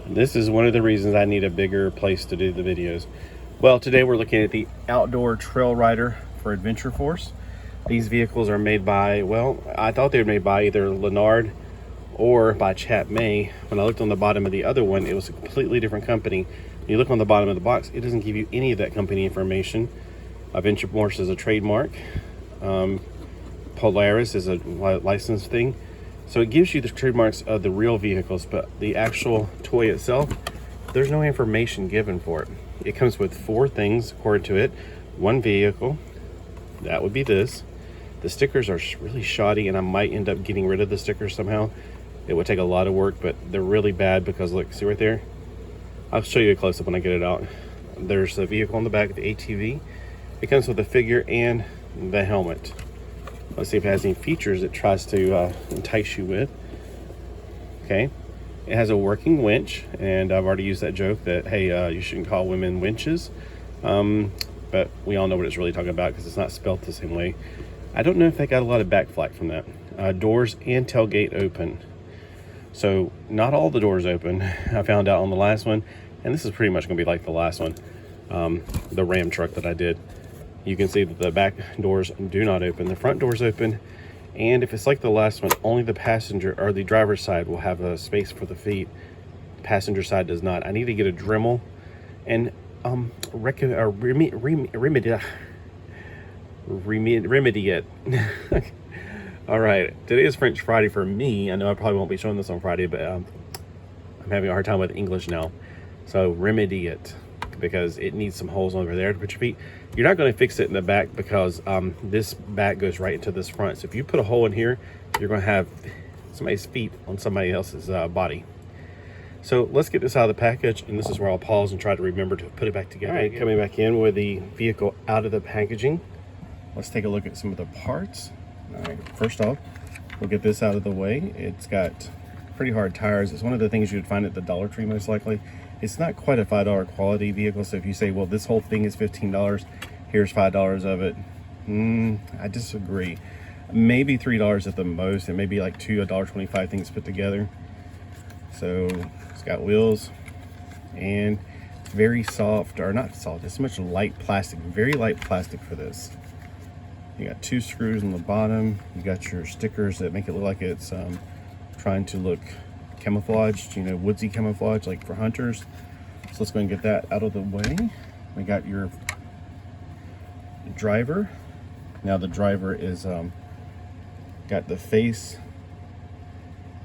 This is one of the reasons I need a bigger place to do the videos. Well, today we're looking at the Outdoor Trail Rider for Adventure Force. These vehicles are made by, well, I thought they were made by either Leonard or by Chap May. When I looked on the bottom of the other one, it was a completely different company. When you look on the bottom of the box, it doesn't give you any of that company information. Adventure Force is a trademark. Polaris is a licensed thing. So it gives you the trademarks of the real vehicles, but the actual toy itself, there's no information given for it. It comes with 4 things, according to it. 1 vehicle, that would be this. The stickers are really shoddy, and I might end up getting rid of the stickers somehow. It would take a lot of work, but they're really bad because look, see right there? I'll show you a close-up when I get it out. There's a vehicle on the back, the ATV. It comes with a figure and the helmet. Let's see if it has any features it tries to entice you with. Okay, it has a working winch, and I've already used that joke that, hey, you shouldn't call women winches. But we all know what it's really talking about because it's not spelled the same way. I don't know if they got a lot of back flack from that. Doors and tailgate open. So not all the doors open. I found out on the last one, and this is pretty much going to be like the last one, the Ram truck that I did. You can see that the back doors do not open. The front doors open, and if it's like the last one, only the passenger or the driver's side will have a space for the feet. Passenger side does not. I need to get a Dremel and remedy it. All right, today is French Friday for me. I know I probably won't be showing this on Friday, but I'm having a hard time with English now. So remedy it, because it needs some holes over there to put your feet. You're not going to fix it in the back because this back goes right into this front. So if you put a hole in here, you're going to have somebody's feet on somebody else's body. So let's get this out of the package, and this is where I'll pause and try to remember to put it back together. All right, coming back in with the vehicle out of the packaging. Let's take a look at some of the parts. All right, first off, we'll get this out of the way. It's got pretty hard tires. It's one of the things you'd find at the Dollar Tree most likely. It's not quite a $5 quality vehicle, so if you say, well, this whole thing is $15, here's $5 of it, I disagree. Maybe $3 at the most, and maybe like $1.25 things put together. So it's got wheels, and it's very soft, or not soft, it's much light plastic, very light plastic for this. You got 2 screws on the bottom. You got your stickers that make it look like it's trying to look camouflaged, you know, woodsy camouflage like for hunters. So let's go and get that out of the way. We got your driver. Now the driver is got the face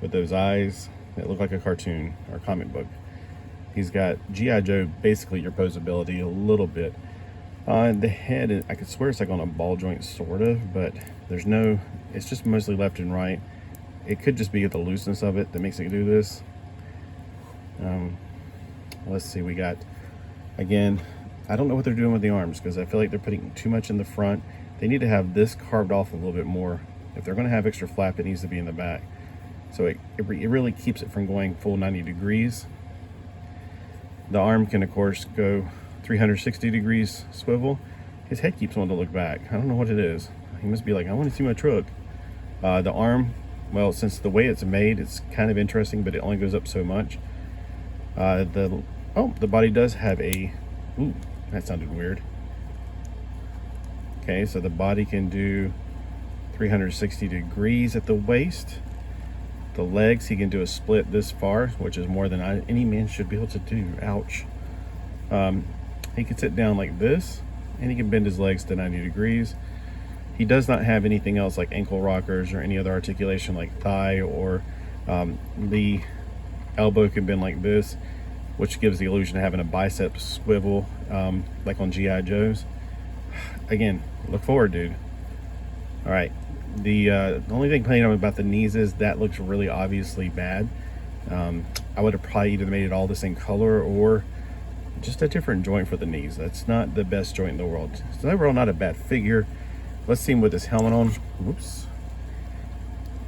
with those eyes that look like a cartoon or comic book. He's got G.I. Joe, basically your posability a little bit. The head, I could swear it's like on a ball joint sort of, but there's no, it's just mostly left and right. It could just be the looseness of it that makes it do this. Let's see, we got, again, I don't know what they're doing with the arms because I feel like they're putting too much in the front. They need to have this carved off a little bit more. If they're going to have extra flap, it needs to be in the back. So it really keeps it from going full 90 degrees. The arm can, of course, go 360 degrees swivel. His head keeps wanting to look back. I don't know what it is. He must be like, I want to see my truck. The arm, well, since the way it's made, it's kind of interesting, but it only goes up so much. The body does have a, ooh, that sounded weird. Okay, so the body can do 360 degrees at the waist. The legs, he can do a split this far, which is more than any man should be able to do. Ouch. He can sit down like this, and he can bend his legs to 90 degrees. He does not have anything else like ankle rockers or any other articulation like thigh, or the elbow can bend like this, which gives the illusion of having a bicep swivel like on G.I. Joe's. Again, look forward, dude. All right, the only thing playing about the knees is that looks really obviously bad. I would have probably either made it all the same color or just a different joint for the knees. That's not the best joint in the world. It's overall not a bad figure. Let's see him with his helmet on. Whoops.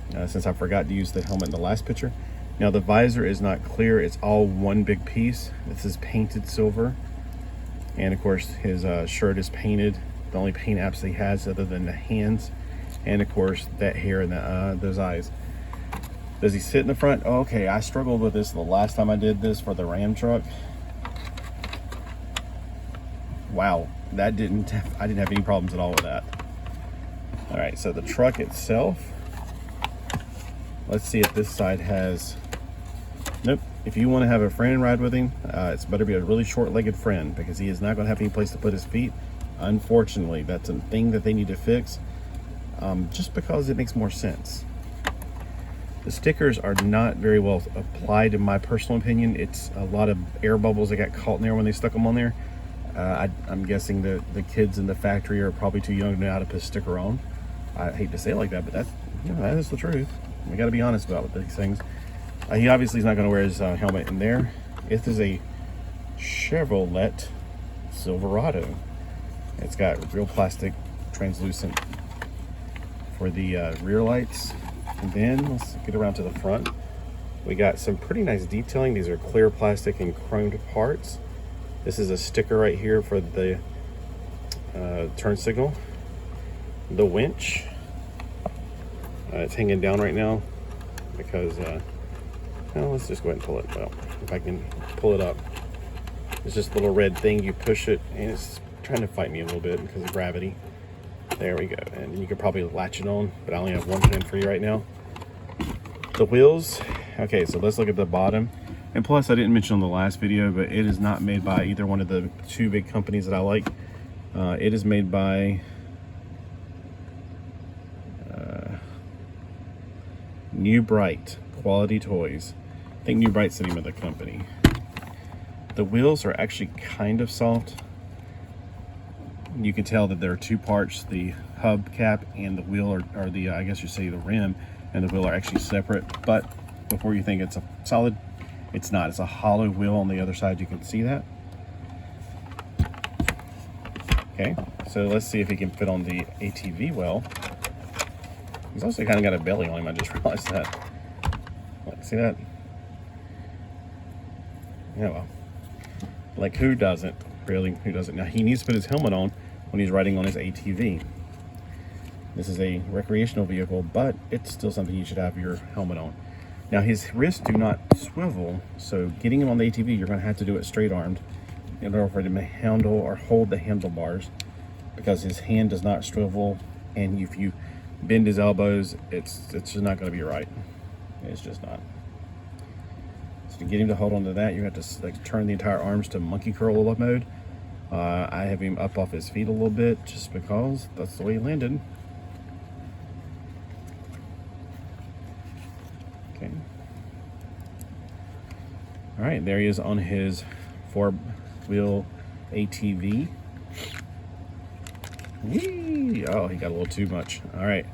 Since I forgot to use the helmet in the last picture. Now the visor is not clear. It's all one big piece. This is painted silver. And of course his shirt is painted. The only paint apps he has other than the hands. And of course that hair and those eyes. Does he sit in the front? Oh, okay, I struggled with this the last time I did this for the Ram truck. Wow, I didn't have any problems at all with that. All right, so the truck itself, let's see if this side has, nope. If you want to have a friend ride with him, it's better be a really short-legged friend, because he is not going to have any place to put his feet. Unfortunately, that's a thing that they need to fix, just because it makes more sense. The stickers are not very well applied, in my personal opinion. It's a lot of air bubbles that got caught in there when they stuck them on there. I'm guessing the kids in the factory are probably too young to know how to put a sticker on. I hate to say it like that, but that's, that is the truth. We got to be honest about these things. He obviously is not going to wear his helmet in there. It is a Chevrolet Silverado. It's got real plastic, translucent for the rear lights. And then let's get around to the front. We got some pretty nice detailing. These are clear plastic and chromed parts. This is a sticker right here for the turn signal. The winch. It's hanging down right now because, well, let's just go ahead and pull it. Well, if I can pull it up. It's just a little red thing. You push it and it's trying to fight me a little bit because of gravity. There we go. And you could probably latch it on, but I only have one hand free right now. The wheels. Okay, so let's look at the bottom. And plus, I didn't mention on the last video, but it is not made by either one of the two big companies that I like. It is made by New Bright Quality Toys. I think New Bright's the name of the company. The wheels are actually kind of soft. You can tell that there are two parts, the hub cap and the wheel, or the, I guess you say the rim and the wheel are actually separate. But before you think it's a solid, it's not. It's a hollow wheel on the other side. You can see that. Okay, so let's see if he can fit on the ATV well. He's also kind of got a belly on him. I just realized that. See that? Yeah, well, like who doesn't? Really, who doesn't? Now he needs to put his helmet on when he's riding on his ATV. This is a recreational vehicle, but it's still something you should have your helmet on. Now his wrists do not swivel, so getting him on the ATV, you're going to have to do it straight armed in order for him to handle or hold the handlebars, because his hand does not swivel, and if you bend his elbows, it's just not going to be right. It's just not. So to get him to hold on to that, you have to like turn the entire arms to monkey curl up mode. I have him up off his feet a little bit just because that's the way he landed. Okay. All right, there he is on his four-wheel ATV. Whee! Oh, he got a little too much. All right.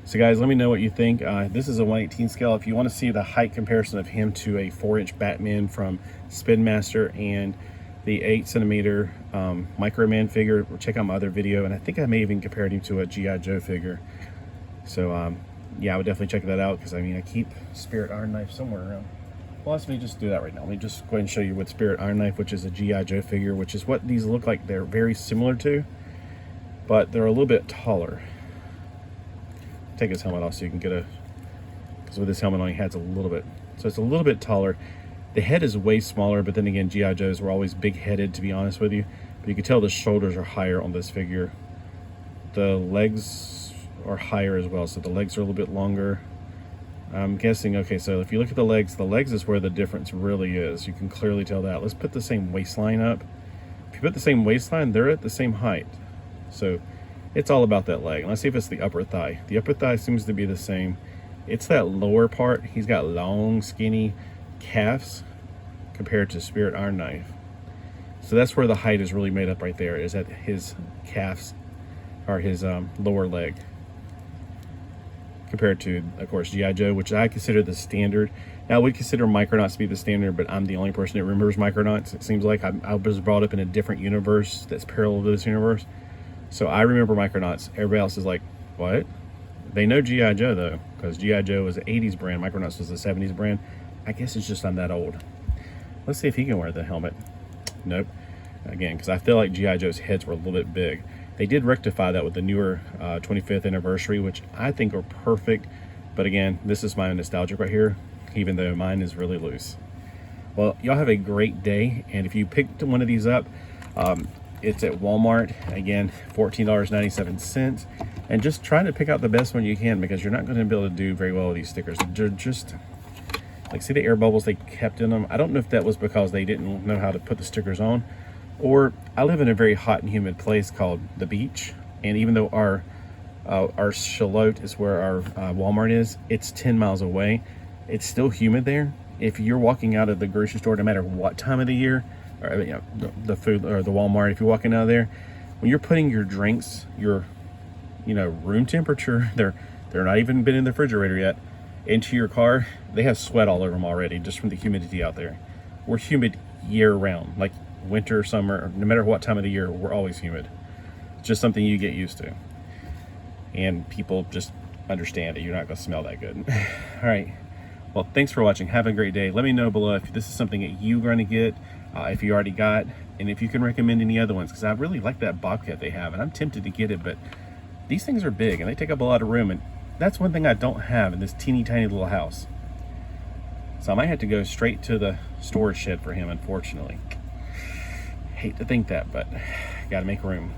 So guys, let me know what you think. This is a 1/18 scale. If you want to see the height comparison of him to a 4-inch Batman from Spin Master and the 8-centimeter Micro Man figure, check out my other video. And I think I may even compared him to a G.I. Joe figure. So yeah, I would definitely check that out, because I mean, I keep Spirit Iron Knife somewhere around. Well, let me just do that right now. Let me just go ahead and show you with Spirit Iron Knife, which is a G.I. Joe figure, which is what these look like. They're very similar to, but they're a little bit taller. Take his helmet off so you can get a, because with his helmet on, he has a little bit, so it's a little bit taller. The head is way smaller, but then again, G.I. Joes were always big-headed, to be honest with you. But you can tell the shoulders are higher on this figure. The legs are higher as well, so the legs are a little bit longer. I'm guessing, okay, so if you look at the legs is where the difference really is. You can clearly tell that. Let's put the same waistline up. If you put the same waistline, they're at the same height. So it's all about that leg. Let's see if it's the upper thigh. The upper thigh seems to be the same. It's that lower part. He's got long, skinny calves compared to Spirit Iron Knife. So that's where the height is really made up right there, is at his calves, or his lower leg, compared to, of course, G.I. Joe, which I consider the standard. Now, I would consider Micronauts to be the standard, but I'm the only person that remembers Micronauts. It seems like I was brought up in a different universe that's parallel to this universe. So I remember Micronauts. Everybody else is like, what? They know G.I. Joe, though, because G.I. Joe was an 80s brand. Micronauts was a 70s brand. I guess it's just I'm that old. Let's see if he can wear the helmet. Nope. Again, because I feel like G.I. Joe's heads were a little bit big. They did rectify that with the newer 25th anniversary, which I think are perfect. But again, this is my nostalgic right here. even though mine is really loose. Well, y'all have a great day, and if you picked one of these up, it's at Walmart. Again, $14.97, and just try to pick out the best one you can, because you're not going to be able to do very well with these stickers. They're just like, see the air bubbles they kept in them? I don't know if that was because they didn't know how to put the stickers on, or I live in a very hot and humid place called the beach, and even though our Charlotte is where our Walmart is, it's 10 miles away. It's still humid there. If you're walking out of the grocery store, no matter what time of the year, or the food or the Walmart, if you're walking out of there, when you're putting your drinks, your room temperature, they're not even been in the refrigerator yet, into your car, they have sweat all over them already just from the humidity out there. We're humid year round, like winter, summer, no matter what time of the year, we're always humid. It's just something you get used to, and people just understand that you're not going to smell that good. All right. Well, thanks for watching. Have a great day. Let me know below if this is something that you're going to get, if you already got, and if you can recommend any other ones, because I really like that bobcat they have, and I'm tempted to get it, but these things are big and they take up a lot of room, and that's one thing I don't have in this teeny tiny little house. So I might have to go straight to the storage shed for him, unfortunately. Hate to think that, but gotta make room.